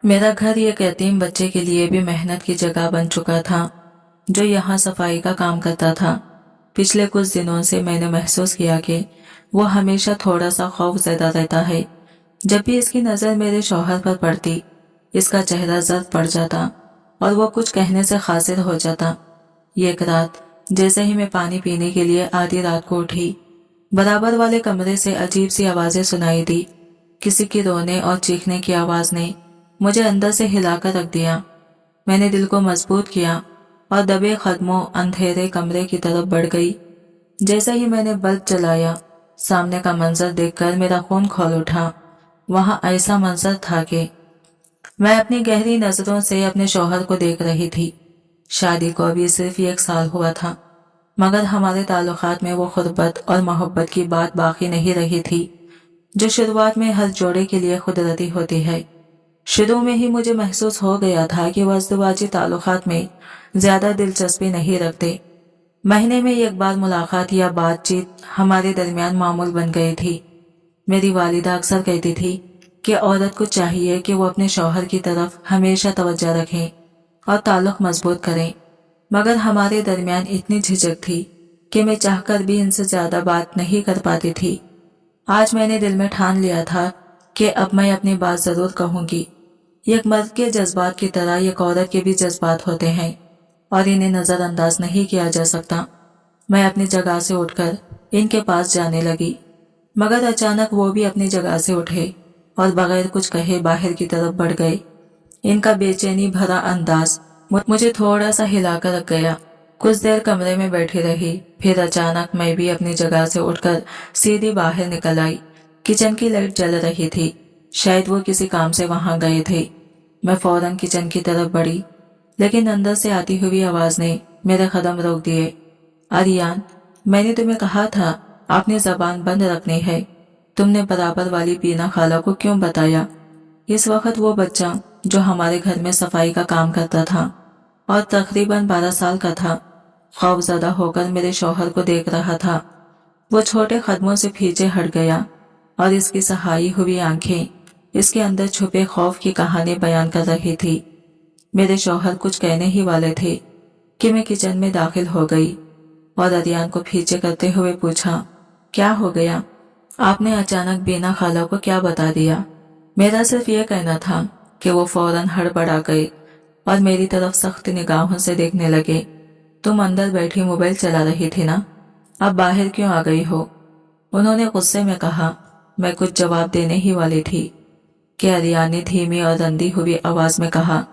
मेरा घर एक यतीम बच्चे के लिए भी मेहनत की जगह बन चुका था, जो यहाँ सफाई का काम करता था। पिछले कुछ दिनों से मैंने महसूस किया कि वो हमेशा थोड़ा सा खौफजदा रहता है। जब भी इसकी नज़र मेरे शौहर पर पड़ती, इसका चेहरा जर्द पड़ जाता और वो कुछ कहने से खासिर हो जाता। ये एक रात जैसे ही मैं पानी पीने के लिए आधी रात को उठी, बराबर वाले कमरे से अजीब सी आवाजें सुनाई दी। किसी की रोने और चीखने की आवाज ने मुझे अंदर से हिलाकर रख दिया। मैंने दिल को मजबूत किया और दबे कदमों अंधेरे कमरे की तरफ बढ़ गई। जैसे ही मैंने बल्ब जलाया, सामने का मंजर देखकर मेरा खून खौल उठा। वहां ऐसा मंजर था कि मैं अपनी गहरी नजरों से अपने शौहर को देख रही थी। शादी को अभी सिर्फ 1 साल हुआ था, मगर हमारे ताल्लुकात में वो खुरबत और मोहब्बत की बात बाकी नहीं रही थी, जो शुरुआत में हर जोड़े के लिए कुदरती होती है। शुरू में ही मुझे महसूस हो गया था कि वो अज़दवाजी ताल्लुकात में ज्यादा दिलचस्पी नहीं रखते। महीने में 1 बार मुलाकात या बातचीत हमारे दरमियान मामूल बन गई थी। मेरी वालिदा अक्सर कहती थी कि औरत को चाहिए कि वो अपने शौहर की तरफ हमेशा तवज्जो रखें और ताल्लुक मजबूत करें, मगर हमारे दरमियान इतनी झिझक थी कि मैं चाहकर भी इनसे ज्यादा बात नहीं कर पाती थी। आज मैंने दिल में ठान लिया था कि अब मैं अपनी बात जरूर कहूंगी। एक मर्द के जज्बात की तरह एक औरत के भी जज्बात होते हैं और इन्हें नजरअंदाज नहीं किया जा सकता। मैं अपनी जगह से उठकर इनके पास जाने लगी, मगर अचानक वो भी अपनी जगह से उठे और बगैर कुछ कहे बाहर की तरफ बढ़ गए। इनका बेचैनी भरा अंदाज मुझे थोड़ा सा हिलाकर रख गया। कुछ देर कमरे में बैठी रही, फिर अचानक मैं भी अपनी जगह से उठकर सीधी बाहर निकल आई। किचन की लाइट जल रही थी, शायद वो किसी काम से वहां गए थे। मैं फौरन किचन की तरफ बढ़ी, लेकिन अंदर से आती हुई आवाज ने मेरे कदम रोक दिए। आर्यन, मैंने तुम्हें कहा था आपने जबान बंद रखनी है। तुमने बराबर वाली बीना खाला को क्यों बताया? इस वक्त वो बच्चा जो हमारे घर में सफाई का काम करता था और तकरीबन 12 साल का था, खौफजदा होकर मेरे शौहर को देख रहा था। वो छोटे कदमों से पीछे हट गया और इसकी सहाई हुई आंखें इसके अंदर छुपे खौफ की कहानी बयान कर रही थी। मेरे शौहर कुछ कहने ही वाले थे कि मैं किचन में दाखिल हो गई और आर्यन को पीछे करते हुए पूछा, क्या हो गया? आपने अचानक बीना खाला को क्या बता दिया? मेरा सिर्फ ये कहना था कि वो फौरन हड़बड़ा गए और मेरी तरफ सख्त निगाहों से देखने लगे। तुम अंदर बैठी मोबाइल चला रही थी ना, अब बाहर क्यों आ गई हो? उन्होंने गुस्से में कहा। मैं कुछ जवाब देने ही वाली थी कि आर्यन ने धीमी और रंधी हुई आवाज में कहा,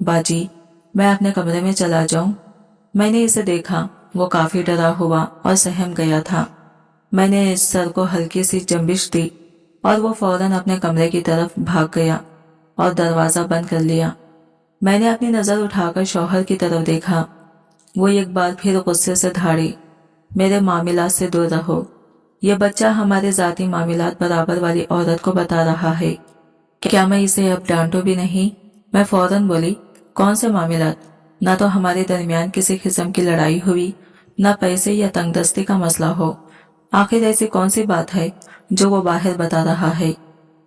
बाजी, मैं अपने कमरे में चला जाऊं? मैंने इसे देखा, वो काफी डरा हुआ और सहम गया था। मैंने इस सर को हल्की सी जंबिश दी और वो फौरन अपने कमरे की तरफ भाग गया और दरवाजा बंद कर लिया। मैंने अपनी नजर उठाकर शौहर की तरफ देखा। वो एक बार फिर गुस्से से धाड़ी, मेरे मामलात से दूर रहो। ये बच्चा हमारे जाती मामलात बराबर वाली औरत को बता रहा है। क्या मैं इसे अब डांटू भी नहीं? मैं फौरन बोली, कौन से मामलात? ना तो हमारे दरमियान किसी किस्म की लड़ाई हुई, ना पैसे या तंगदस्ती का मसला हो। आखिर ऐसी कौन सी बात है जो वो बाहर बता रहा है?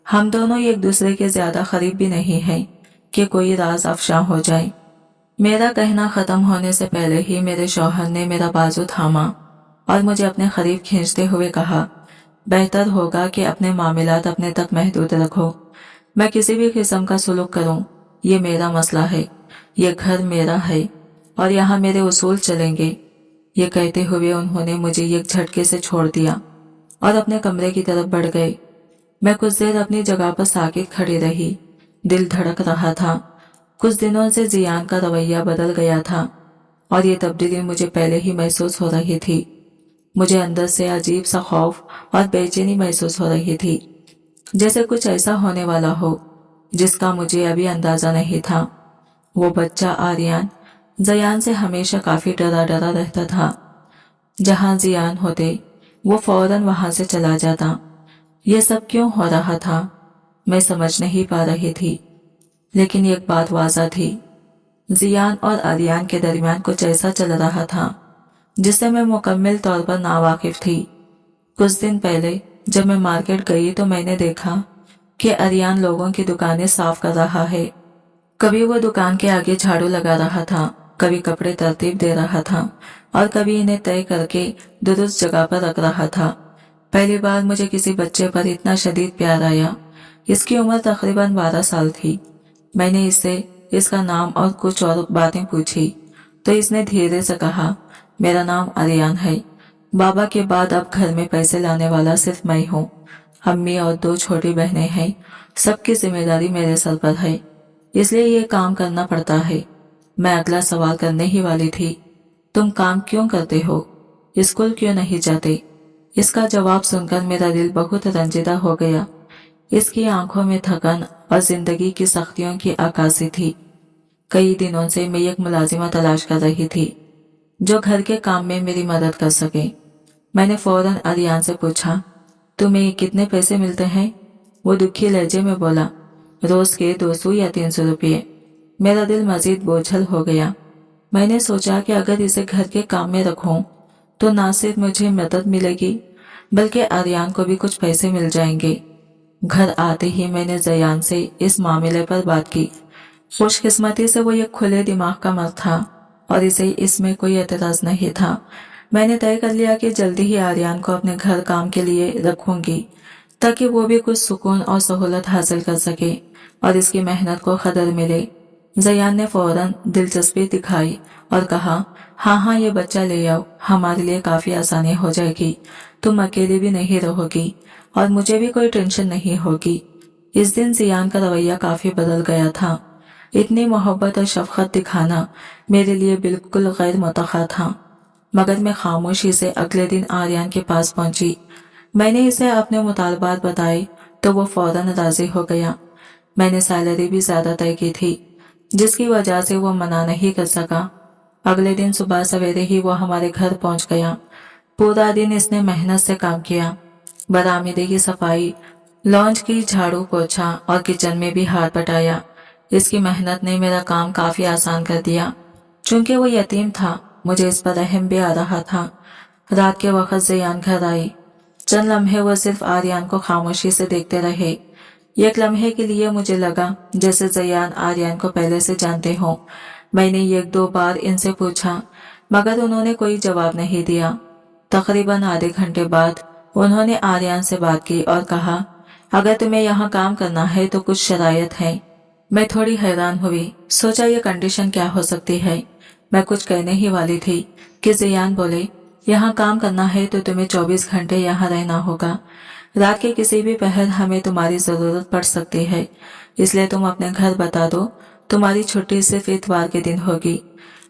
हम दोनों एक दूसरे के ज्यादा करीब भी नहीं हैं कि कोई राज अफशा हो जाए। मेरा कहना खत्म होने से पहले ही मेरे शौहर ने मेरा बाजू थामा और मुझे अपने करीब खींचते हुए कहा, बेहतर होगा कि अपने मामलात अपने तक महदूद रखो। मैं किसी भी किस्म का सुलूक करूं, ये मेरा मसला है। ये घर मेरा है और यहाँ मेरे उसूल चलेंगे। ये कहते हुए उन्होंने मुझे एक झटके से छोड़ दिया और अपने कमरे की तरफ बढ़ गए। मैं कुछ देर अपनी जगह पर साकित खड़ी रही। दिल धड़क रहा था। कुछ दिनों से जियान का रवैया बदल गया था और ये तब्दीली मुझे पहले ही महसूस हो रही थी। मुझे अंदर से अजीब सा खौफ और बेचैनी महसूस हो रही थी, जैसे कुछ ऐसा होने वाला हो जिसका मुझे अभी अंदाजा नहीं था। वो बच्चा आर्यन जियान से हमेशा काफी डरा डरा रहता था। जहां जियान होते वो फौरन वहां से चला जाता। ये सब क्यों हो रहा था मैं समझ नहीं पा रही थी, लेकिन एक बात वाज़ा थी, जियान और आर्यन के दरमियान कुछ ऐसा चल रहा था जिससे मैं मुकम्मल तौर पर नावाकिफ थी। कुछ दिन पहले जब मैं मार्केट गई तो मैंने देखा कि आर्यन लोगों की दुकानें साफ कर रहा है कभी वो दुकान के आगे झाड़ू लगा रहा था, कभी कपड़े तरतीब दे रहा था और कभी इन्हें तय करके दुरुस्त जगह पर रख रहा था। पहली बार मुझे किसी बच्चे पर इतना शदीद प्यार आया। इसकी उम्र तकरीबन 12 साल थी। मैंने इससे इसका नाम और कुछ और बातें पूछी तो इसने धीरे से कहा, मेरा नाम आर्यन है। बाबा के बाद अब घर में पैसे लाने वाला सिर्फ मैं हूँ। अम्मी और 2 छोटी बहनें हैं। सबकी जिम्मेदारी मेरे सर पर है, इसलिए ये काम करना पड़ता है। मैं अगला सवाल करने ही वाली थी, तुम काम क्यों करते हो, स्कूल क्यों नहीं जाते? इसका जवाब सुनकर मेरा दिल बहुत रंजीदा हो गया। इसकी आंखों में थकन और जिंदगी की सख्तियों की अक्कासी थी। कई दिनों से मैं एक मुलाजिमा तलाश कर रही थी जो घर के काम में मेरी मदद कर सके। मैंने फौरन आर्यन से पूछा, तुम्हें कितने पैसे मिलते हैं? वो दुखी लहजे में बोला, रोज के 200 या 300 रुपये। मेरा दिल मजीद बोझल हो गया। मैंने सोचा कि अगर इसे घर के काम में रखूं तो ना सिर्फ मुझे मदद मिलेगी बल्कि आर्यन को भी कुछ पैसे मिल जाएंगे। घर आते ही मैंने जयान से इस मामले पर बात की। खुशकिस्मती से वो एक खुले दिमाग का मर्द था और इसे इसमें कोई एतराज नहीं था। मैंने तय कर लिया कि जल्दी ही आर्यन को अपने घर काम के लिए रखूंगी ताकि वो भी कुछ सुकून और सहूलत हासिल कर सके और इसकी मेहनत को कदर मिले। जयान ने फौरन दिलचस्पी दिखाई और कहा, हाँ ये बच्चा ले आओ, हमारे लिए काफी आसानी हो जाएगी। तुम अकेली भी नहीं रहोगी और मुझे भी कोई टेंशन नहीं होगी। इस दिन जियान का रवैया काफी बदल गया था। इतनी मोहब्बत और शफकत दिखाना मेरे लिए बिल्कुल गैर मुतखा था। मगर मैं खामोशी से अगले दिन आर्यन के पास पहुंची। मैंने इसे अपने मुतालबात बताए तो वो फौरन राजी हो गया। मैंने सैलरी भी ज्यादा तय की थी जिसकी वजह से वो मना नहीं कर सका। अगले दिन सुबह सवेरे ही वो हमारे घर पहुंच गया। पूरा दिन इसने मेहनत से काम किया। बरामदे की सफाई, लॉन्च की झाड़ू पोछा और किचन में भी हाथ बटाया। इसकी मेहनत ने मेरा काम काफी आसान कर दिया। चूंकि वो यतीम था, मुझे इस पर रहम भी आ रहा था। रात के वक्त जयान घर आई। चंद लम्हे वो सिर्फ आर्यन को खामोशी से देखते रहे। एक लम्हे के लिए मुझे लगा जैसे जयान आर्यन को पहले से जानते हों। मैंने 1-2 बार इनसे पूछा मगर उन्होंने कोई जवाब नहीं दिया। तकरीबन आधे घंटे बाद उन्होंने आर्यन से बात की और कहा, अगर तुम्हें यहाँ काम करना है तो कुछ शरायत है। मैं थोड़ी हैरान हुई, सोचा ये कंडीशन क्या हो सकती है। मैं कुछ कहने ही वाली थी कि जयान बोले, यहाँ काम करना है तो तुम्हें 24 घंटे यहाँ रहना होगा। रात के किसी भी पहर हमें तुम्हारी जरूरत पड़ सकती है, इसलिए तुम अपने घर बता दो। तुम्हारी छुट्टी सिर्फ इतवार के दिन होगी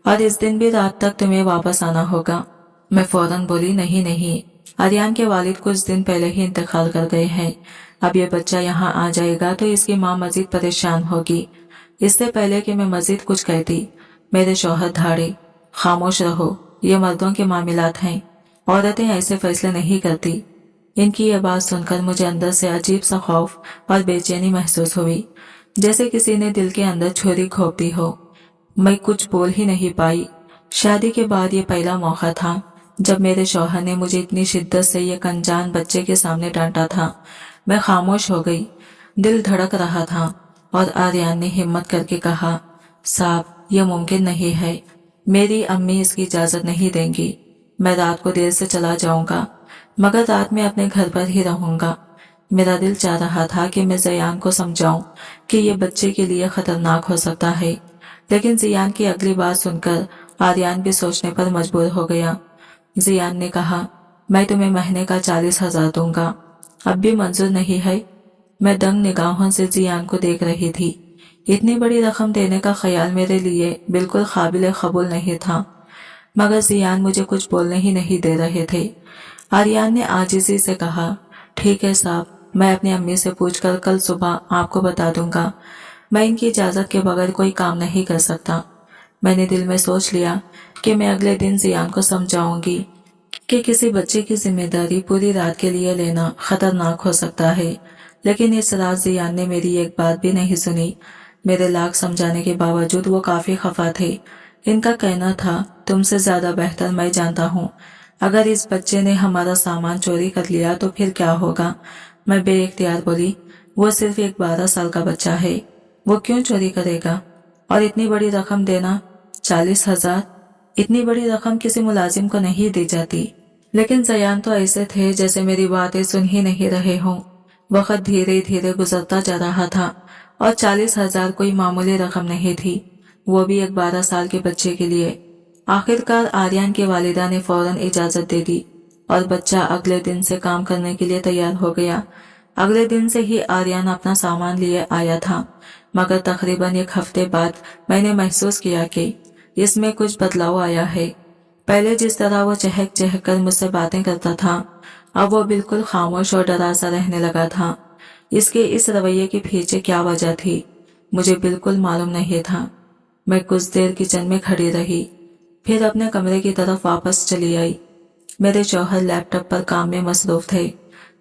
और इस दिन भी रात तक तुम्हें वापस आना होगा। मैं फौरन बोली, नहीं, आर्यन के वालिद कुछ दिन पहले ही इंतकाल कर गए हैं। अब ये बच्चा यहाँ आ जाएगा तो इसकी माँ मजीद परेशान होगी। इससे पहले कि मैं मजीद कुछ कहती, मेरे शौहर धाड़े, खामोश रहो, ये मर्दों के मामलात हैं, औरतें ऐसे फैसले नहीं करती। इनकी ये बात सुनकर मुझे अंदर से अजीब सा खौफ और बेचैनी महसूस हुई, जैसे किसी ने दिल के अंदर छुरी घोंप दी हो। मैं कुछ बोल ही नहीं पाई। शादी के बाद ये पहला मौका था जब मेरे शौहर ने मुझे इतनी शिद्दत से एक अनजान बच्चे के सामने डांटा था। मैं खामोश हो गई। दिल धड़क रहा था और आर्यन ने हिम्मत करके कहा, साहब यह मुमकिन नहीं है, मेरी अम्मी इसकी इजाजत नहीं देंगी। मैं रात को देर से चला जाऊंगा मगर रात में अपने घर पर ही रहूंगा। मेरा दिल चाह रहा था कि मैं जयान को समझाऊं कि ये बच्चे के लिए खतरनाक हो सकता है, लेकिन जियान की अगली बात सुनकर आर्यन भी सोचने पर मजबूर हो गया। जियान ने कहा, मैं तुम्हें महीने का 40,000 दूंगा, अब भी मंजूर नहीं है? मैं दंग निगाहों से जियान को देख रही थी। इतनी बड़ी रकम देने का ख्याल मेरे लिए बिल्कुल काबिल कबूल नहीं था, मगर जियान मुझे कुछ बोलने ही नहीं दे रहे थे। आर्यन ने आजिज़ी से कहा, ठीक है साहब, मैं अपनी अम्मी से पूछकर कल सुबह आपको बता दूंगा। मैं इनकी इजाजत के बगैर कोई काम नहीं कर सकता। मैंने दिल में सोच लिया कि मैं अगले दिन जियान को समझाऊंगी कि किसी बच्चे की जिम्मेदारी पूरी रात के लिए लेना खतरनाक हो सकता है, लेकिन इस रात जियान ने मेरी एक बात भी नहीं सुनी। मेरे लाख समझाने के बावजूद वो काफी खफा थे। इनका कहना था, तुमसे ज्यादा बेहतर मैं जानता हूँ, अगर इस बच्चे ने हमारा सामान चोरी कर लिया तो फिर क्या होगा। मैं बेइख्तियार बोली, वो सिर्फ एक 12 साल का बच्चा है, वो क्यों चोरी करेगा। और इतनी बड़ी रकम देना, 40,000। इतनी बड़ी रकम किसी मुलाजिम को नहीं दी जाती। लेकिन ज़यान तो ऐसे थे जैसे मेरी बातें सुन ही नहीं रहे हों। वक्त धीरे धीरे गुजरता जा रहा था और 40,000 कोई मामूली रकम नहीं थी, वो भी एक 12 साल के बच्चे के लिए। आखिरकार आर्यन की वालिदा ने फौरन इजाजत दे दी और बच्चा अगले दिन से काम करने के लिए तैयार हो गया। अगले दिन से ही आर्यन अपना सामान लिए आया था, मगर तकरीबन एक हफ्ते बाद मैंने महसूस किया कि इसमें कुछ बदलाव आया है। पहले जिस तरह वो चहक चहक कर मुझसे बातें करता था, अब वो बिल्कुल खामोश और डरा सा रहने लगा था। इसके इस रवैये के पीछे क्या वजह थी, मुझे बिल्कुल मालूम नहीं था। मैं कुछ देर किचन में खड़ी रही, फिर अपने कमरे की तरफ वापस चली आई। मेरे शौहर लैपटॉप पर काम में मसरूफ थे।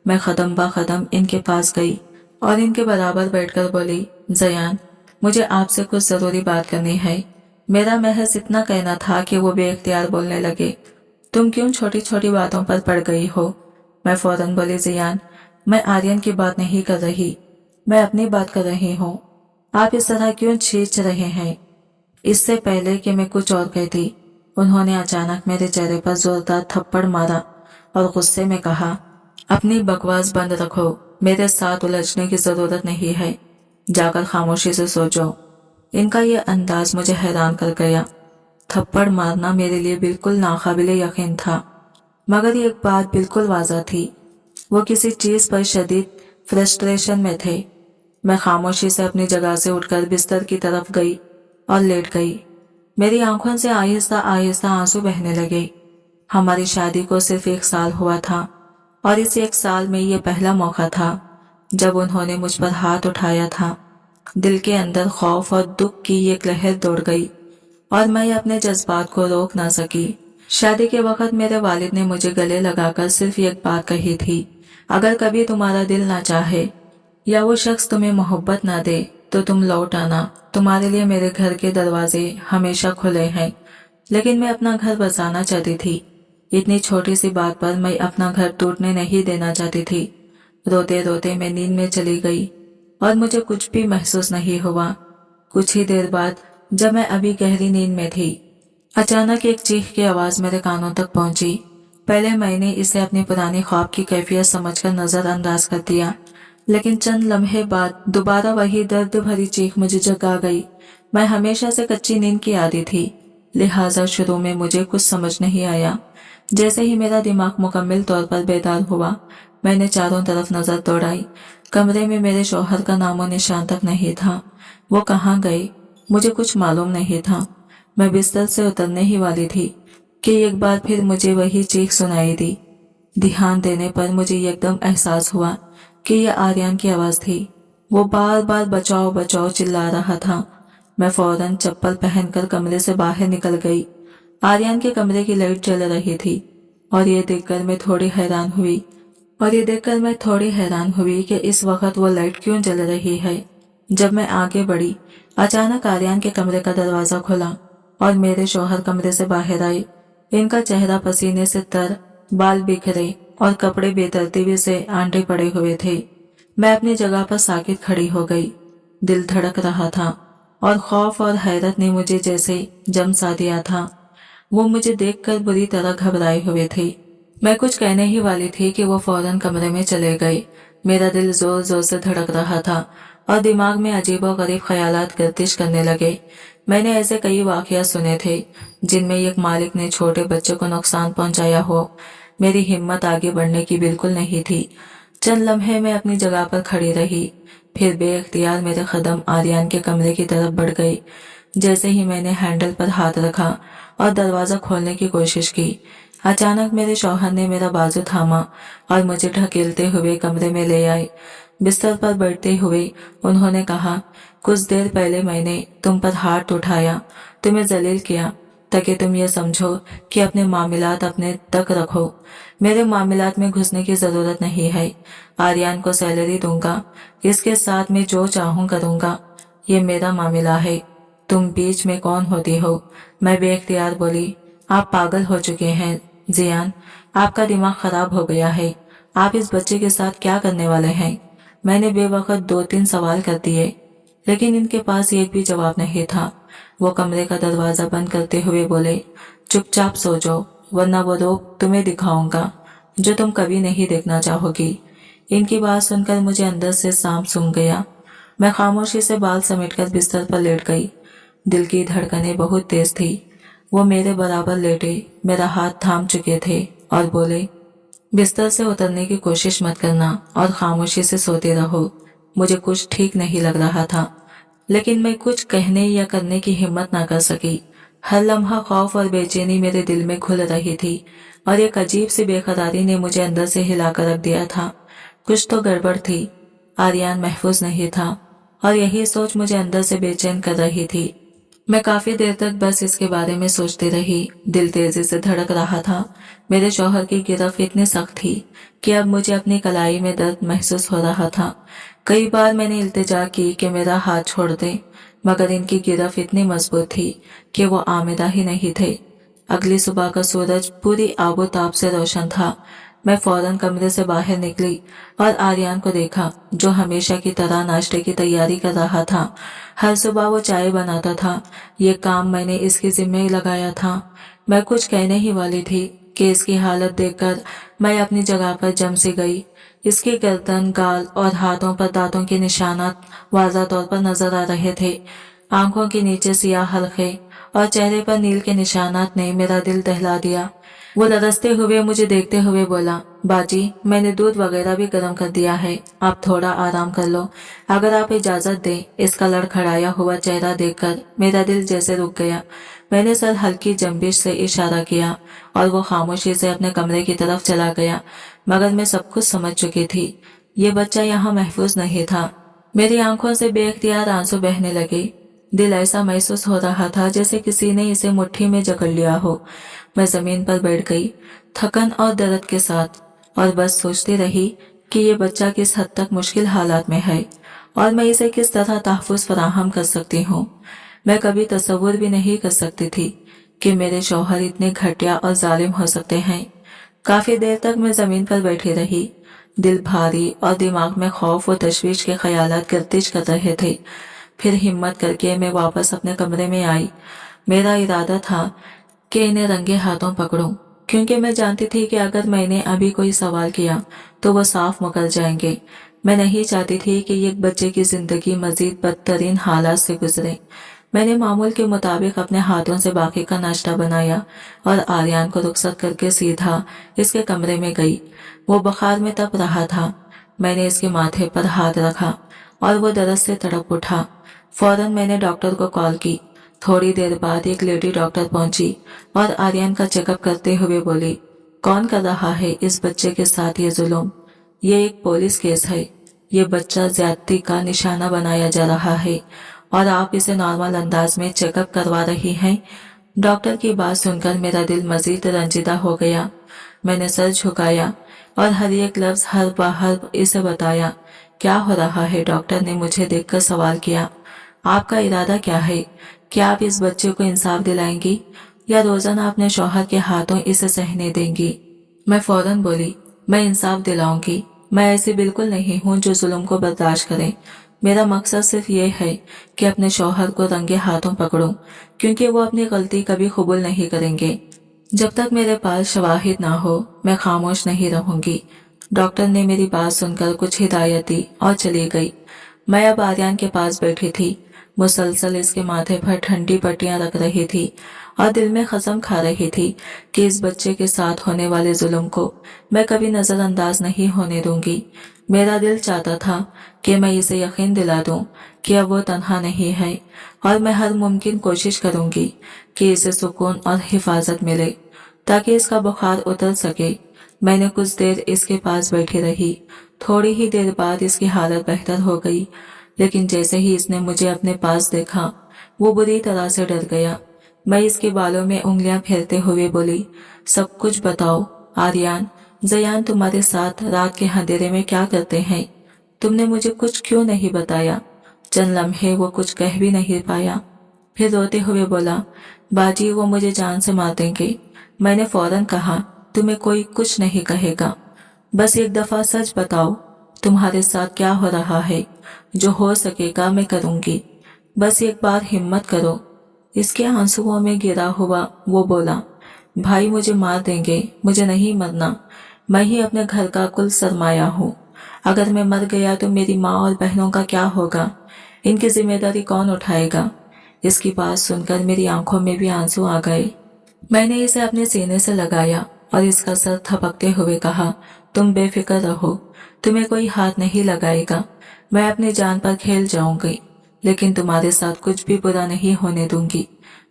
मैं कदम ब कदम इनके पास गई और इनके बराबर बैठकर बोली, ज़यान, मुझे आपसे कुछ जरूरी बात करनी है। मेरा महज इतना कहना था कि वो बेख्तियार बोलने लगे, तुम क्यों छोटी छोटी बातों पर पड़ गई हो? मैं फौरन बोली, ज़यान, मैं आर्यन की बात नहीं कर रही, मैं अपनी बात कर रही हूँ। आप इस तरह क्यों खींच रहे हैं? इससे पहले कि मैं कुछ और कहती, उन्होंने अचानक मेरे चेहरे पर जोरदार थप्पड़ मारा और गुस्से में कहा, अपनी बकवास बंद रखो, मेरे साथ उलझने की जरूरत नहीं है, जाकर खामोशी से सो जाओ। इनका ये अंदाज मुझे हैरान कर गया। थप्पड़ मारना मेरे लिए बिल्कुल नाकाबिले यकीन था, मगर एक बात बिल्कुल वाज़ा थी, वो किसी चीज पर शदीद फ्रस्ट्रेशन में थे। मैं खामोशी से अपनी जगह से उठकर बिस्तर की तरफ गई और लेट गई। मेरी आंखों से आहिस्ता आहिस्ता आंसू बहने लगे। हमारी शादी को सिर्फ 1 साल हुआ था और इस 1 साल में ये पहला मौका था जब उन्होंने मुझ पर हाथ उठाया था। दिल के अंदर खौफ और दुख की एक लहर दौड़ गई और मैं अपने जज्बात को रोक ना सकी। शादी के वक्त मेरे वालिद ने मुझे गले लगाकर सिर्फ एक बात कही थी, अगर कभी तुम्हारा दिल ना चाहे या वो शख्स तुम्हें मोहब्बत ना दे तो तुम लौट आना, तुम्हारे लिए मेरे घर के दरवाजे हमेशा खुले हैं। लेकिन मैं अपना घर बसाना चाहती थी। इतनी छोटी सी बात पर मैं अपना घर टूटने नहीं देना चाहती थी। रोते रोते मैं नींद में चली गई और मुझे कुछ भी महसूस नहीं हुआ। कुछ ही देर बाद जब मैं अभी गहरी नींद में थी, अचानक एक चीख की आवाज मेरे कानों तक पहुंची। पहले मैंने इसे अपनी पुरानी ख्वाब की कैफियत समझकर नजरअंदाज कर दिया, लेकिन चंद लम्हे बाद दोबारा वही दर्द भरी चीख मुझे जगा गई। मैं हमेशा से कच्ची नींद की आदी थी, लिहाजा शुरू में मुझे कुछ समझ नहीं आया। जैसे ही मेरा दिमाग मुकम्मल तौर पर बेदार हुआ, मैंने चारों तरफ नजर दौड़ाई। कमरे में मेरे शौहर का नामो निशान तक नहीं था। वो कहाँ गए, मुझे कुछ मालूम नहीं था। मैं बिस्तर से उतरने ही वाली थी कि एक बार फिर मुझे वही चीख सुनाई दी। ध्यान देने पर मुझे एकदम एहसास हुआ कि यह आर्यन की आवाज थी। वो बार बार बचाओ बचाओ चिल्ला रहा था। मैं फौरन चप्पल पहनकर कमरे से बाहर निकल गई। आर्यन के कमरे की लाइट जल रही थी और ये देखकर मैं थोड़ी हैरान हुई कि इस वक्त वो लाइट क्यों जल रही है। जब मैं आगे बढ़ी, अचानक आर्यन के कमरे का दरवाजा खुला और मेरे शौहर कमरे से बाहर आए। इनका चेहरा पसीने से तर, बाल बिखरे और कपड़े बेतरतीबी से आंटे पड़े हुए थे। मैं अपनी जगह पर साकित खड़ी हो गई। दिल धड़क रहा था और खौफ और हैरत ने मुझे जैसे जम सा दिया था। वो मुझे देखकर बुरी तरह घबराए हुए थे। मैं कुछ कहने ही वाली थी कि वो फौरन कमरे में चले गए। मेरा दिल जोर जोर से धड़क रहा था और दिमाग में अजीबोगरीब ख्यालात गर्दिश करने लगे। मैंने ऐसे कई वाकया सुने थे जिनमें एक मालिक ने छोटे बच्चे को नुकसान पहुंचाया हो। मेरी हिम्मत आगे बढ़ने की बिल्कुल नहीं थी। चंद लम्हे में अपनी जगह पर खड़ी रही, फिर बेख्तियार मेरे कदम आर्यन के कमरे की तरफ बढ़ गई। जैसे ही मैंने हैंडल पर हाथ रखा और दरवाजा खोलने की कोशिश की, अचानक मेरे शौहर ने मेरा बाजू थामा और मुझे ढकेलते हुए कमरे में ले आए। बिस्तर पर बैठते हुए उन्होंने कहा, कुछ देर पहले मैंने तुम पर हाथ उठाया, तुम्हें जलील किया ताकि तुम ये समझो कि अपने मामलात अपने तक रखो। मेरे मामलात में घुसने की जरूरत नहीं है। आर्यन को सैलरी दूंगा, इसके साथ मैं जो चाहूं करूंगा। ये मेरा मामला है, तुम बीच में कौन होती हो? मैं बेख्तियार बोली, आप पागल हो चुके हैं ज़यान, आपका दिमाग खराब हो गया है। आप इस बच्चे के साथ क्या करने वाले हैं? मैंने बेवकूफ 2-3 सवाल कर दिए। लेकिन इनके पास एक भी जवाब नहीं था। वो कमरे का दरवाजा बंद करते हुए बोले, चुपचाप सो जाओ, वरना वो रोग तुम्हें दिखाऊंगा जो तुम कभी नहीं देखना चाहोगी। इनकी बात सुनकर मुझे अंदर से सांप सूंघ गया। मैं खामोशी से बाल समेटकर बिस्तर पर लेट गई। दिल की धड़कनें बहुत तेज थी। वो मेरे बराबर लेटे, मेरा हाथ थाम चुके थे और बोले, बिस्तर से उतरने की कोशिश मत करना और खामोशी से सोते रहो। मुझे कुछ ठीक नहीं लग रहा था, लेकिन मैं कुछ कहने या करने की हिम्मत ना कर सकी। हर लम्हा खौफ और बेचैनी मेरे दिल में घुल रही थी और एक अजीब सी बेकरारी ने मुझे अंदर से हिलाकर रख दिया था। कुछ तो गड़बड़ थी। आर्यन महफूज नहीं था और यही सोच मुझे अंदर से बेचैन कर रही थी। मैं काफी देर तक बस इसके बारे में सोचती रही। दिल तेजी से धड़क रहा था। मेरे शौहर की गिरफ्त इतनी सख्त थी कि अब मुझे अपनी कलाई में दर्द महसूस हो रहा था। कई बार मैंने इल्तिजा की कि मेरा हाथ छोड़ दे, मगर इनकी गिरफ्त इतनी मजबूत थी कि वो आमेदा ही नहीं थे। अगली सुबह का सूरज पूरी आबोताब से रोशन था। मैं फौरन कमरे से बाहर निकली और आर्यन को देखा, जो हमेशा की तरह नाश्ते की तैयारी कर रहा था। हर सुबह वो चाय बनाता था। ये काम मैंने इसके जिम्मे लगाया था। मैं कुछ कहने ही वाली थी कि इसकी हालत देखकर मैं अपनी जगह पर जम सी गई। इसकी गर्दन, गाल और हाथों पर दांतों के निशानात वाज़ा तौर पर नजर आ रहे थे। आंखों के नीचे सियाह हल्के और चेहरे पर नील के निशानात ने मेरा दिल दहला दिया। वो लरसते हुए मुझे देखते हुए बोला, बाजी, मैंने दूध वगैरह भी गर्म कर दिया है, आप थोड़ा आराम कर लो, अगर आप इजाजत दें। इसका लड़खड़ाया हुआ चेहरा देखकर मेरा दिल जैसे रुक गया। मैंने सर हल्की जंबिश से इशारा किया और वो खामोशी से अपने कमरे की तरफ चला गया। मगर मैं सब कुछ समझ चुकी थी। ये बच्चा यहाँ महफूज नहीं था। मेरी आंखों से बेख्तियार आंसू बहने लगे। दिल ऐसा महसूस हो रहा था जैसे किसी ने इसे मुट्ठी में जकड़ लिया हो। मैं जमीन पर बैठ गई, थकन और दर्द के साथ, और बस सोचती रही कि ये बच्चा किस हद तक मुश्किल हालात में है और मैं इसे किस तरह तहफ़्फ़ुज़ फराहम कर सकती हूँ। मैं कभी तसव्वुर भी नहीं कर सकती थी कि मेरे शौहर इतने घटिया और जालिम हो सकते हैं। काफी देर तक मैं जमीन पर बैठी रही। दिल भारी और दिमाग में खौफ और तशवीश के ख्यालात गर्दिश कर रहे थे। फिर हिम्मत करके मैं वापस अपने कमरे में आई। मेरा इरादा था कि इन्हें रंगे हाथों पकड़ूं, क्योंकि मैं जानती थी कि अगर मैंने अभी कोई सवाल किया तो वो साफ मुकर जाएंगे। मैं नहीं चाहती थी कि एक बच्चे की जिंदगी मजीद बदतरीन हालात से गुजरे। मैंने मामूल के मुताबिक अपने हाथों से बाकी का नाश्ता बनाया और आर्यन को रुखसत करके सीधा इसके कमरे में गई। वो बुखार में तप रहा था। मैंने इसके माथे पर हाथ रखा और वो दर्द से तड़प उठा। फौरन मैंने डॉक्टर को कॉल की। थोड़ी देर बाद एक लेडी डॉक्टर पहुंची और आर्यन का चेकअप करते हुए बोली, कौन कर रहा है इस बच्चे के साथ ये जुल्म? ये एक पुलिस केस है। ये बच्चा ज्यादती का निशाना बनाया जा रहा है और आप इसे नॉर्मल अंदाज में चेकअप करवा रही हैं। डॉक्टर की बात सुनकर मेरा दिल मजीद रंजीदा हो गया। मैंने सर झुकाया और हर एक लफ्ज हर बाहर इसे बताया। क्या हो रहा है? डॉक्टर ने मुझे देखकर सवाल किया। आपका इरादा क्या है? क्या आप इस बच्चे को इंसाफ दिलाएंगी या रोजाना अपने शौहर के हाथों इसे सहने देंगी? मैं फौरन बोली, मैं इंसाफ दिलाऊंगी। मैं ऐसी बिल्कुल नहीं हूँ जो जुल्म को बर्दाश्त करे। मेरा मकसद सिर्फ ये है कि अपने शौहर को रंगे हाथों पकड़ूं, क्योंकि वो अपनी गलती कभी कबूल नहीं करेंगे। जब तक मेरे पास शवाहिद ना हो, मैं खामोश नहीं रहूंगी। डॉक्टर ने मेरी बात सुनकर कुछ हिदायत दी और चली गई। मैं अब आर्यन के पास बैठी थी। मुसलसल इसके माथे पर ठंडी पट्टियां रख रही थी और दिल में कसम खा रही थी कि इस बच्चे के साथ होने वाले जुल्म को मैं कभी नजरअंदाज नहीं होने दूंगी। मेरा दिल चाहता था कि मैं इसे यकीन दिला दूं कि अब वो तन्हा नहीं है और मैं हर मुमकिन कोशिश करूंगी कि इसे सुकून और हिफाजत मिले ताकि इसका बुखार उतर सके। मैंने कुछ देर इसके पास बैठी रही। थोड़ी ही देर बाद इसकी हालत बेहतर हो गई, लेकिन जैसे ही इसने मुझे अपने पास देखा, वो बुरी तरह से डर गया। मैं इसके बालों में उंगलियां फेरते हुए बोली, सब कुछ बताओ आर्यन। जयान तुम्हारे साथ रात के अंधेरे में क्या करते हैं? तुमने मुझे कुछ क्यों नहीं बताया? चंद लम्हे वो कुछ कह भी नहीं पाया। फिर रोते हुए बोला, बाजी, वो मुझे जान से मार देंगे। मैंने फौरन कहा, तुम्हें कोई कुछ नहीं कहेगा, बस एक दफा सच बताओ, तुम्हारे साथ क्या हो रहा है? जो हो सकेगा मैं करूंगी। बस एक बार हिम्मत करो। इसके आंसुओं में गिरा हुआ वो बोला, भाई मुझे मार देंगे, मुझे नहीं मरना। मैं ही अपने घर का कुल सरमाया हूँ। अगर मैं मर गया तो मेरी माँ और बहनों का क्या होगा? इनकी जिम्मेदारी कौन उठाएगा? इसकी बात सुनकर मेरी आंखों में भी आंसू आ गए। मैंने इसे अपने सीने से लगाया और इसका सर थपकते हुए कहा, तुम बेफिक्र रहो, तुम्हें कोई हाथ नहीं लगाएगा। मैं अपनी जान पर खेल जाऊंगी, लेकिन तुम्हारे साथ कुछ भी बुरा नहीं होने दूंगी।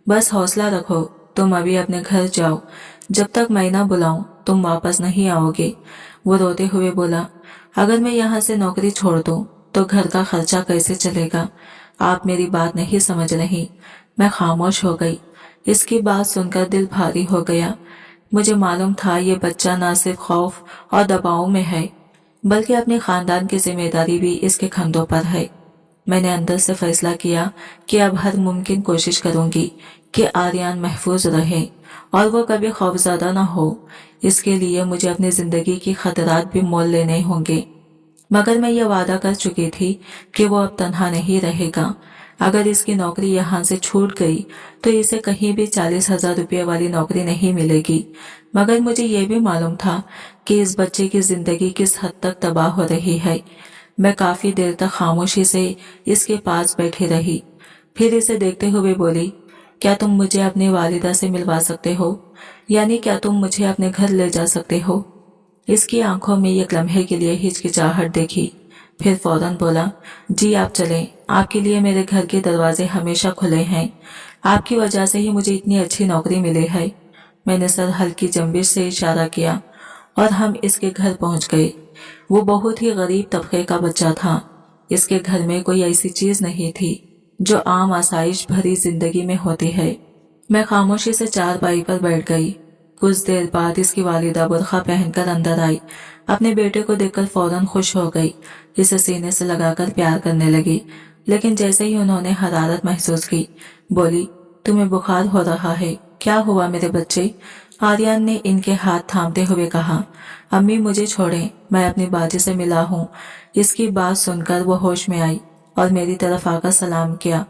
बस हौसला रखो, तुम अभी अपने घर जाओ। जब तक मैं ना बुलाऊं तुम वापस नहीं आओगे। वो रोते हुए बोला, अगर मैं यहाँ से नौकरी छोड़ दूं तो घर का खर्चा कैसे चलेगा? आप मेरी बात नहीं समझ रही। मैं खामोश हो गई। इसकी बात सुनकर दिल भारी हो गया। मुझे मालूम था ये बच्चा ना सिर्फ खौफ और दबाव में है, बल्कि अपने खानदान की जिम्मेदारी भी इसके कंधों पर है। मैंने अंदर से फैसला किया कि अब हर मुमकिन कोशिश करूंगी कि आर्यन महफूज रहे और वो कभी खौफज़दा न हो। इसके लिए मुझे अपनी जिंदगी की खतरात भी मोल लेने होंगे। मगर मैं ये वादा कर चुकी थी कि वो अब तन्हा नहीं रहेगा। अगर इसकी नौकरी यहाँ से छूट गई तो इसे कहीं भी 40,000 रुपये वाली नौकरी नहीं मिलेगी। मगर मुझे ये भी मालूम था कि इस बच्चे की जिंदगी किस हद तक तबाह हो रही है। मैं काफी देर तक खामोशी से इसके पास बैठी रही, फिर इसे देखते हुए बोली, क्या तुम मुझे अपनी वालिदा से मिलवा सकते हो? यानी क्या तुम मुझे अपने घर ले जा सकते हो? इसकी आंखों में एक लम्हे के लिए हिचकिचाहट देखी, फिर फौरन बोला, जी आप चलें, आपके लिए मेरे घर के दरवाजे हमेशा खुले हैं। आपकी वजह से ही मुझे इतनी अच्छी नौकरी मिली है। मैंने सर हल्की जंबिश से इशारा किया और हम इसके घर पहुंच गए। वो बहुत ही गरीब तबके का बच्चा था। इसके घर में कोई ऐसी चीज नहीं थी जो आम आसाइश भरी जिंदगी में होती है। मैं खामोशी से चारपाई पर बैठ गई। कुछ देर बाद इसकी वालिदा बुर्खा पहनकर अंदर आई। अपने बेटे को देखकर फौरन खुश हो गई। इसे सीने से लगाकर प्यार करने लगी। लेकिन जैसे ही उन्होंने हरारत महसूस की, बोली, तुम्हें बुखार हो रहा है, क्या हुआ मेरे बच्चे? आर्यन ने इनके हाथ थामते हुए कहा, अम्मी मुझे छोड़ें, मैं अपनी बाजी से मिला हूँ। इसकी बात सुनकर वो होश में आई और मेरी तरफ आकर सलाम किया।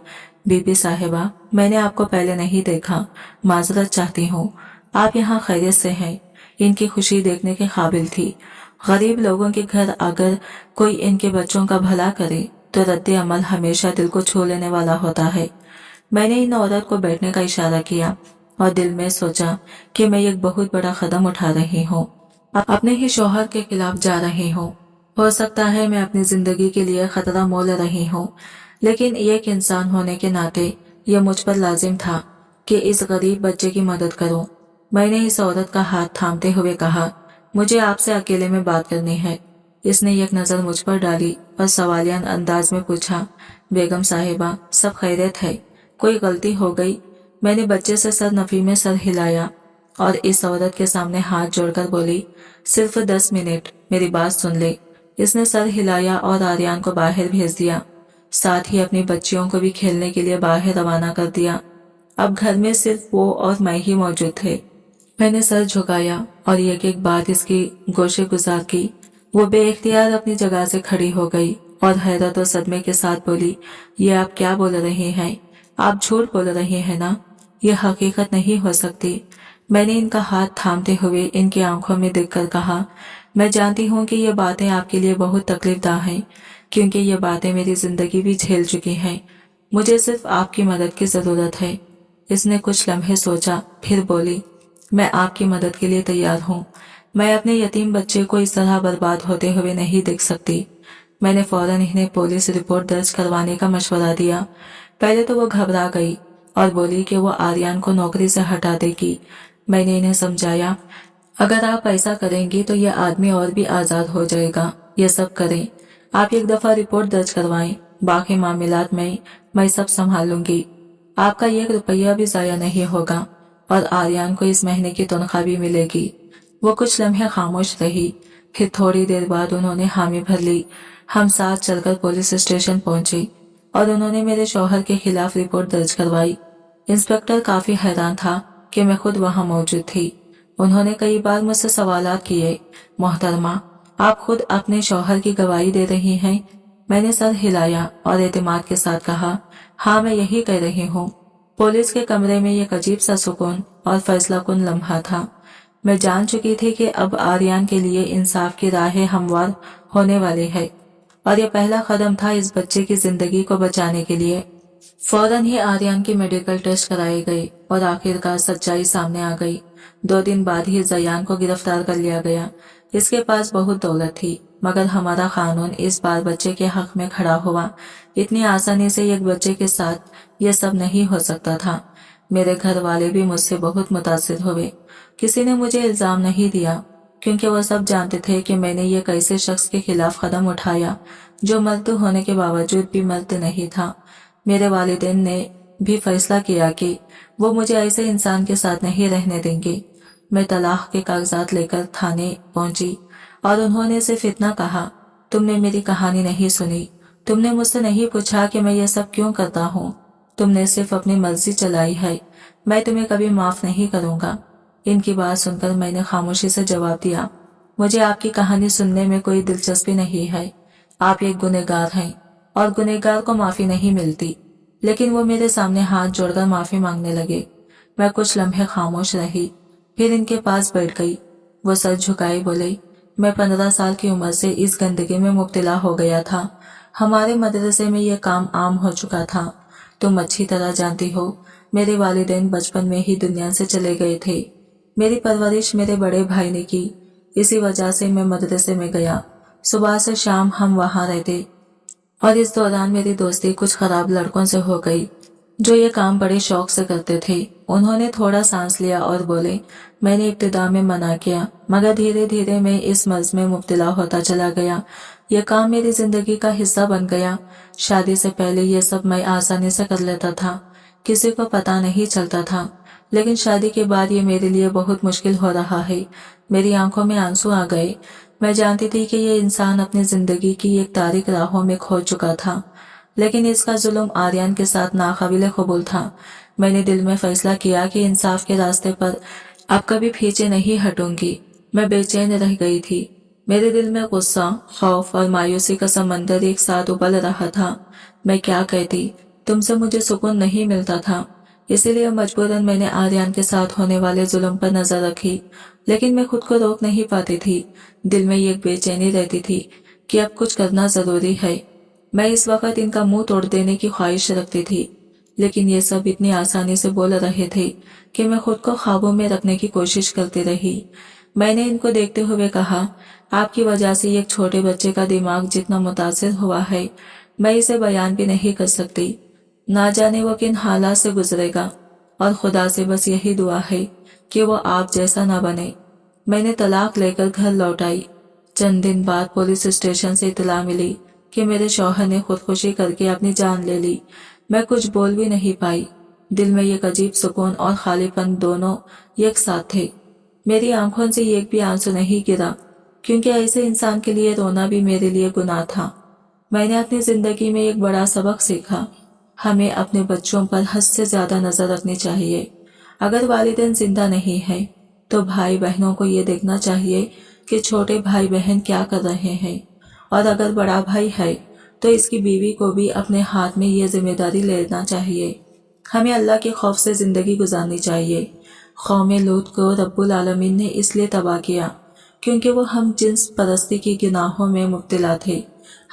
बीबी साहिबा, मैंने आपको पहले नहीं देखा, माजरत चाहती हूँ। आप यहाँ खैरियत से हैं? इनकी खुशी देखने के काबिल थी। गरीब लोगों के घर अगर कोई इनके बच्चों का भला करे तो रद्द अमल हमेशा दिल को छू लेने वाला होता है। मैंने इन औरत को बैठने का इशारा किया और दिल में सोचा कि मैं एक बहुत बड़ा कदम उठा रही हूँ, अपने ही शौहर के खिलाफ जा रही हूँ। हो सकता है मैं अपनी जिंदगी के लिए खतरा मोल रही हूँ, लेकिन एक इंसान होने के नाते यह मुझ पर लाजिम था कि इस गरीब बच्चे की मदद करूं। मैंने इस औरत का हाथ थामते हुए कहा, मुझे आपसे अकेले में बात करनी है। इसने एक नजर मुझ पर डाली और सवालिया अंदाज में पूछा, बेगम साहिबा, सब खैरियत है? कोई गलती हो गई? मैंने बच्चे से सर नफी में सर हिलाया और इस औरत के सामने हाथ जोड़कर बोली, सिर्फ 10 मिनट, मेरी बात सुन ले। इसने सर हिलाया और आर्यन को बाहर भेज दिया, साथ ही अपनी बच्चियों को भी खेलने के लिए बाहर रवाना कर दिया। अब घर में सिर्फ वो और मैं ही मौजूद थे। मैंने सर झुकाया और एक एक बात इसकी गोशे गुजार की। वो बेइख्तियार अपनी जगह से खड़ी हो गई और हैरत और सदमे के साथ बोली, ये आप क्या बोल रहे हैं? आप झूठ बोल रहे हैं ना? ये हकीकत नहीं हो सकती। मैंने इनका हाथ थामते हुए इनकी आंखों में देखकर कहा, मैं जानती हूँ कि ये बातें आपके लिए बहुत तकलीफदा हैं, क्योंकि ये बातें मेरी जिंदगी भी झेल चुकी हैं। मुझे सिर्फ आपकी मदद की जरूरत है। इसने कुछ लम्हे सोचा, फिर बोली, मैं आपकी मदद के लिए तैयार हूँ। मैं अपने यतीम बच्चे को इस तरह बर्बाद होते हुए नहीं देख सकती। मैंने फौरन इन्हें पुलिस रिपोर्ट दर्ज करवाने का मशवरा दिया। पहले तो वो घबरा गई और बोली कि वो आर्यन को नौकरी से हटा देगी। मैंने इन्हें समझाया, अगर आप ऐसा करेंगी तो यह आदमी और भी आजाद हो जाएगा। ये सब करें, आप एक दफा रिपोर्ट दर्ज करवाएं, बाकी मामलात में मैं सब संभाल लूंगी। आपका 1 रुपया भी जाया नहीं होगा और आर्यन को इस महीने की तनख्वाह भी मिलेगी। वो कुछ लम्हे खामोश रही, फिर थोड़ी देर बाद उन्होंने हामी भर ली। हम साथ चलकर पुलिस स्टेशन पहुंचे और उन्होंने मेरे शौहर के खिलाफ रिपोर्ट दर्ज करवाई। इंस्पेक्टर काफी हैरान था कि मैं खुद वहां मौजूद थी। उन्होंने कई बार मुझसे सवालात किए, मोहतरमा, आप खुद अपने शौहर की गवाही दे रही हैं? मैंने सर हिलाया और एतमाद के साथ कहा, हाँ, मैं यही कह रही हूँ। पुलिस के कमरे में एक अजीब सा सुकून और फैसला कुन लम्हा था। मैं जान चुकी थी कि अब आर्यन के लिए इंसाफ की राहें हमवार होने वाली है और यह पहला कदम था इस बच्चे की जिंदगी को बचाने के लिए। फौरन ही आर्यन की मेडिकल टेस्ट कराए गए और आखिरकार सच्चाई सामने आ गई। 2 दिन बाद ही जयान को गिरफ्तार कर लिया गया। इसके पास बहुत दौलत थी, मगर हमारा कानून इस बार बच्चे के हक में खड़ा हुआ। इतनी आसानी से एक बच्चे के साथ ये सब नहीं हो सकता था। मेरे घर वाले भी मुझसे बहुत मुतासिर हुए। किसी ने मुझे इल्जाम नहीं दिया, क्योंकि वो सब जानते थे कि मैंने ये एक ऐसे शख्स के खिलाफ कदम उठाया जो मर्द होने के बावजूद भी मर्द नहीं था। मेरे वालिदैन ने भी फैसला किया कि वो मुझे ऐसे इंसान के साथ नहीं रहने देंगे। मैं तलाक के कागजात लेकर थाने पहुंची और उन्होंने सिर्फ इतना कहा, तुमने मेरी कहानी नहीं सुनी, तुमने मुझसे नहीं पूछा कि मैं ये सब क्यों करता हूँ, तुमने सिर्फ अपनी मर्जी चलाई है, मैं तुम्हें कभी माफ नहीं करूंगा। इनकी बात सुनकर मैंने खामोशी से जवाब दिया, मुझे आपकी कहानी सुनने में कोई दिलचस्पी नहीं है। आप एक गुनहगार हैं और गुनहगार को माफी नहीं मिलती। लेकिन वो मेरे सामने हाथ जोड़कर माफी मांगने लगे। मैं कुछ लम्हे खामोश रही, फिर इनके पास बैठ गई। वो सर झुकाए बोले, मैं 15 साल की उम्र से इस गंदगी में मुब्तला हो गया था। हमारे मदरसे में ये काम आम हो चुका था। तुम अच्छी तरह जानती हो, मेरे वालिदैन बचपन में ही दुनिया से चले गए थे। मेरी परवरिश मेरे बड़े भाई ने की, इसी वजह से मैं मदरसे में गया। सुबह से शाम हम वहां रहते और इस दौरान मेरी दोस्ती कुछ खराब लड़कों से हो गई जो ये काम बड़े शौक से करते थे। उन्होंने थोड़ा सांस लिया और बोले, मैंने इब्तिदा में मना किया, मगर धीरे धीरे मैं इस मर्ज में मुब्तला होता चला गया। यह काम मेरी जिंदगी का हिस्सा बन गया। शादी से पहले ये सब मैं आसानी से कर लेता था, किसी को पता नहीं चलता था, लेकिन शादी के बाद ये मेरे लिए बहुत मुश्किल हो रहा है। मेरी आंखों में आंसू आ गए। मैं जानती थी कि ये इंसान अपनी जिंदगी की एक तारीक राहों में खो चुका था, लेकिन इसका जुल्म आर्यन के साथ नाकाबिले कबूल था। मैंने दिल में फैसला किया कि इंसाफ के रास्ते पर अब कभी पीछे नहीं हटूंगी। मैं बेचैन रह गई थी। मेरे दिल में गुस्सा, खौफ और मायूसी का समंदर एक साथ उबल रहा था। मैं क्या कहती, तुमसे मुझे सुकून नहीं मिलता था, इसीलिए मजबूरन मैंने आर्यन के साथ होने वाले जुल्म पर नजर रखी। लेकिन मैं खुद को रोक नहीं पाती थी। दिल में एक बेचैनी रहती थी कि अब कुछ करना जरूरी है। मैं इस वक्त इनका मुंह तोड़ देने की ख्वाहिश रखती थी, लेकिन ये सब इतनी आसानी से बोल रहे थे कि मैं खुद को काबू में रखने की कोशिश करती रही। मैंने इनको देखते हुए कहा, आपकी वजह से एक छोटे बच्चे का दिमाग जितना मुतासिर हुआ है, मैं इसे बयान भी नहीं कर सकती। ना जाने वो किन हालात से गुजरेगा, और खुदा से बस यही दुआ है कि वो आप जैसा ना बने। मैंने तलाक लेकर घर लौट आई। चंद दिन बाद पुलिस स्टेशन से इतला मिली कि मेरे शौहर ने खुदकुशी करके अपनी जान ले ली। मैं कुछ बोल भी नहीं पाई। दिल में एक अजीब सुकून और खालीपन दोनों एक साथ थे। मेरी आंखों से एक भी आंसू नहीं गिरा, क्योंकि ऐसे इंसान के लिए रोना भी मेरे लिए गुनाह था। मैंने अपनी जिंदगी में एक बड़ा सबक सीखा, हमें अपने बच्चों पर हद से ज्यादा नजर रखनी चाहिए। अगर वालिदैन जिंदा नहीं है तो भाई बहनों को ये देखना चाहिए कि छोटे भाई बहन क्या कर रहे हैं, और अगर बड़ा भाई है तो इसकी बीवी को भी अपने हाथ में ये जिम्मेदारी लेना चाहिए। हमें अल्लाह के खौफ से जिंदगी गुजारनी चाहिए। कौम लूत को रब्बुल आलमीन ने इसलिए तबाह किया क्योंकि वो हम जिन्स परस्ती की गुनाहों में मुब्तला थे।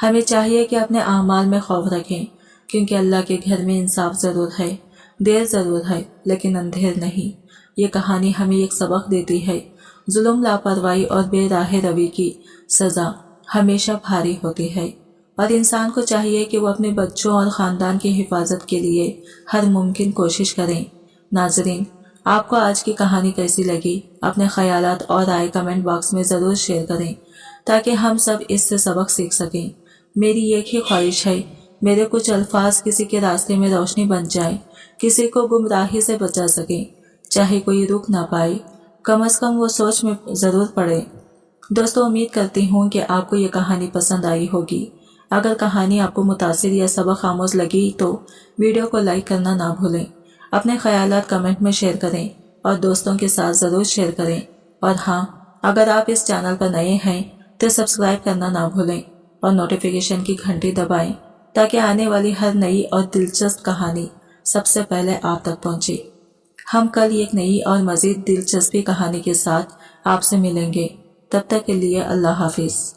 हमें चाहिए कि अपने आमाल में खौफ रखें, क्योंकि अल्लाह के घर में इंसाफ जरूर है, देर जरूर है, लेकिन अंधेर नहीं। ये कहानी हमें एक सबक देती है, जुल्म, लापरवाही और बेराह रवी की सजा हमेशा भारी होती है, और इंसान को चाहिए कि वो अपने बच्चों और खानदान की हिफाजत के लिए हर मुमकिन कोशिश करें। नाजरीन, आपको आज की कहानी कैसी लगी? अपने ख्यालात और राय कमेंट बॉक्स में ज़रूर शेयर करें, ताकि हम सब इससे सबक सीख सकें। मेरी एक ही ख्वाहिश है, मेरे कुछ अल्फाज किसी के रास्ते में रोशनी बन जाए, किसी को गुमराही से बचा सके। चाहे कोई रुक ना पाए, कम से कम वो सोच में ज़रूर पड़े। दोस्तों, उम्मीद करती हूँ कि आपको ये कहानी पसंद आई होगी। अगर कहानी आपको मुतासिर या सबक आमोज लगी तो वीडियो को लाइक करना ना भूलें। अपने ख्यालात कमेंट में शेयर करें और दोस्तों के साथ ज़रूर शेयर करें। और हाँ, अगर आप इस चैनल पर नए हैं तो सब्सक्राइब करना ना भूलें और नोटिफिकेशन की घंटी दबाएं, تاکہ آنے والی ہر نئی اور دلچسپ کہانی سب سے پہلے آپ تک پہنچے۔ ہم کل ایک نئی اور مزید دلچسپی کہانی کے ساتھ آپ سے ملیں گے۔ تب تک کے لیے اللہ حافظ۔